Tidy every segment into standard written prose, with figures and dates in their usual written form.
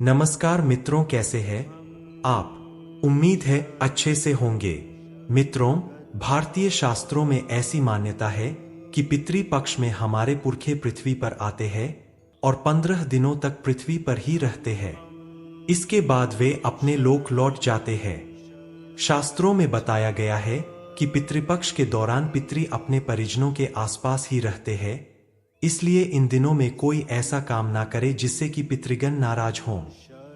नमस्कार मित्रों, कैसे हैं आप? उम्मीद है अच्छे से होंगे। मित्रों, भारतीय शास्त्रों में ऐसी मान्यता है कि पितृपक्ष में हमारे पुरखे पृथ्वी पर आते हैं और 15 दिनों तक पृथ्वी पर ही रहते हैं। इसके बाद वे अपने लोक लौट जाते हैं। शास्त्रों में बताया गया है कि पितृपक्ष के दौरान पितृ अपने परिजनों के आसपास ही रहते हैं, इसलिए इन दिनों में कोई ऐसा काम ना करे जिससे कि पितृगण नाराज हों।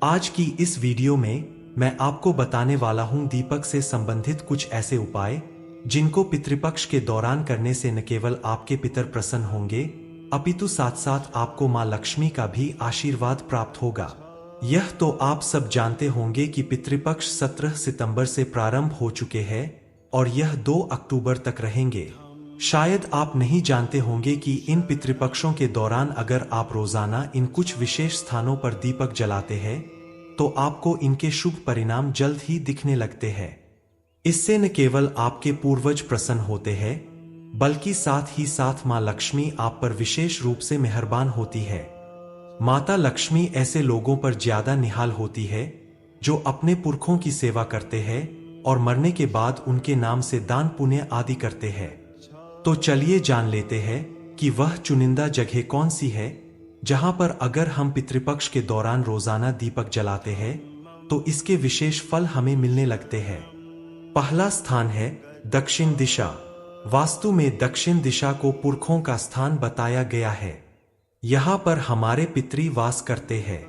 आज की इस वीडियो में मैं आपको बताने वाला हूं दीपक से संबंधित कुछ ऐसे उपाय जिनको पितृपक्ष के दौरान करने से न केवल आपके पितर प्रसन्न होंगे, अपितु साथ साथ आपको मां लक्ष्मी का भी आशीर्वाद प्राप्त होगा। यह तो आप सब जानते होंगे कि पितृपक्ष 17 सितंबर से प्रारंभ हो चुके हैं और यह 2 अक्टूबर तक रहेंगे। शायद आप नहीं जानते होंगे कि इन पितृपक्षों के दौरान अगर आप रोजाना इन कुछ विशेष स्थानों पर दीपक जलाते हैं तो आपको इनके शुभ परिणाम जल्द ही दिखने लगते हैं। इससे न केवल आपके पूर्वज प्रसन्न होते हैं, बल्कि साथ ही साथ मां लक्ष्मी आप पर विशेष रूप से मेहरबान होती है। माता लक्ष्मी ऐसे लोगों पर ज्यादा निहाल होती है जो अपने पुरखों की सेवा करते हैं और मरने के बाद उनके नाम से दान पुण्य आदि करते हैं। तो चलिए जान लेते हैं कि वह चुनिंदा जगह कौन सी है जहां पर अगर हम पितृपक्ष के दौरान रोजाना दीपक जलाते हैं तो इसके विशेष फल हमें मिलने लगते हैं। पहला स्थान है दक्षिण दिशा। वास्तु में दक्षिण दिशा को पुरखों का स्थान बताया गया है। यहाँ पर हमारे पितृ वास करते हैं।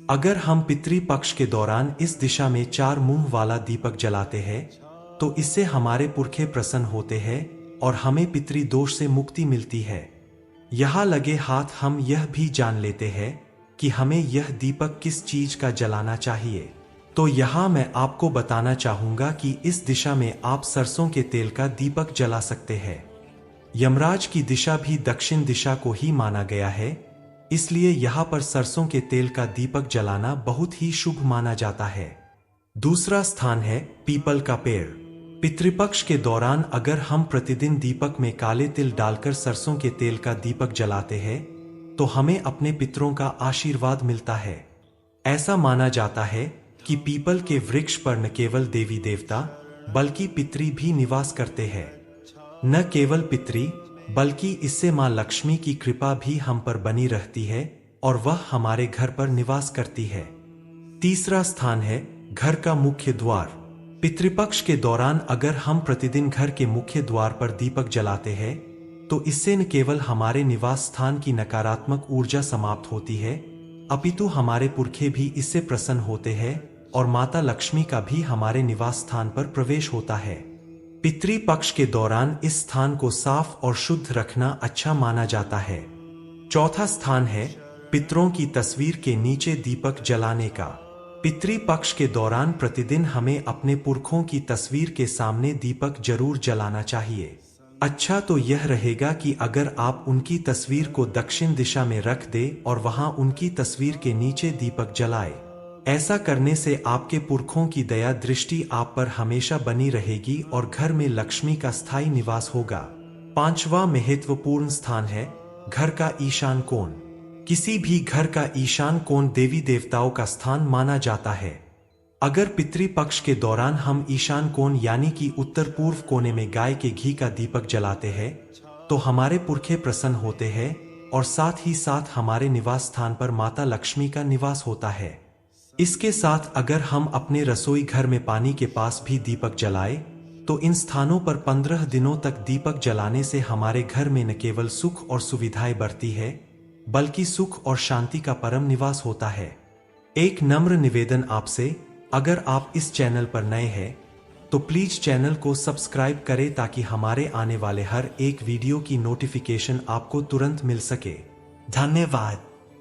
अगर हम पितृपक्ष के दौरान इस दिशा में 4 मुंह वाला दीपक जलाते हैं तो इससे हमारे पुरखे प्रसन्न होते हैं और हमें पितृदोष से मुक्ति मिलती है। यहाँ लगे हाथ हम यह भी जान लेते हैं कि हमें यह दीपक किस चीज का जलाना चाहिए। तो यहाँ मैं आपको बताना चाहूंगा कि इस दिशा में आप सरसों के तेल का दीपक जला सकते हैं। यमराज की दिशा भी दक्षिण दिशा को ही माना गया है, इसलिए यहाँ पर सरसों के तेल का दीपक जलाना बहुत ही शुभ माना जाता है। दूसरा स्थान है पीपल का पेड़। पितृपक्ष के दौरान अगर हम प्रतिदिन दीपक में काले तिल डालकर सरसों के तेल का दीपक जलाते हैं तो हमें अपने पितरों का आशीर्वाद मिलता है। ऐसा माना जाता है कि पीपल के वृक्ष पर न केवल देवी देवता बल्कि पितृ भी निवास करते हैं। न केवल पितृ बल्कि इससे मां लक्ष्मी की कृपा भी हम पर बनी रहती है और वह हमारे घर पर निवास करती है। तीसरा स्थान है घर का मुख्य द्वार। पितृपक्ष के दौरान अगर हम प्रतिदिन घर के मुख्य द्वार पर दीपक जलाते हैं तो इससे न केवल हमारे निवास स्थान की नकारात्मक ऊर्जा समाप्त होती है, अपितु हमारे पुरखे भी इससे प्रसन्न होते हैं और माता लक्ष्मी का भी हमारे निवास स्थान पर प्रवेश होता है। पितृपक्ष के दौरान इस स्थान को साफ और शुद्ध रखना अच्छा माना जाता है। चौथा स्थान है पितरों की तस्वीर के नीचे दीपक जलाने का। पितृपक्ष के दौरान प्रतिदिन हमें अपने पुरखों की तस्वीर के सामने दीपक जरूर जलाना चाहिए। अच्छा तो यह रहेगा कि अगर आप उनकी तस्वीर को दक्षिण दिशा में रख दे और वहां उनकी तस्वीर के नीचे दीपक जलाए। ऐसा करने से आपके पुरखों की दया दृष्टि आप पर हमेशा बनी रहेगी और घर में लक्ष्मी का स्थायी निवास होगा। पांचवा महत्वपूर्ण स्थान है घर का ईशान कोण। किसी भी घर का ईशान कोण देवी देवताओं का स्थान माना जाता है। अगर पितृपक्ष के दौरान हम ईशान कोण यानी कि उत्तर पूर्व कोने में गाय के घी का दीपक जलाते हैं तो हमारे पुरखे प्रसन्न होते हैं और साथ ही साथ हमारे निवास स्थान पर माता लक्ष्मी का निवास होता है। इसके साथ अगर हम अपने रसोई घर में पानी के पास भी दीपक जलाए तो इन स्थानों पर 15 दिनों तक दीपक जलाने से हमारे घर में न केवल सुख और सुविधाएं बढ़ती है बल्कि सुख और शांति का परम निवास होता है। एक नम्र निवेदन आपसे, अगर आप इस चैनल पर नए हैं तो प्लीज चैनल को सब्सक्राइब करें ताकि हमारे आने वाले हर एक वीडियो की नोटिफिकेशन आपको तुरंत मिल सके। धन्यवाद।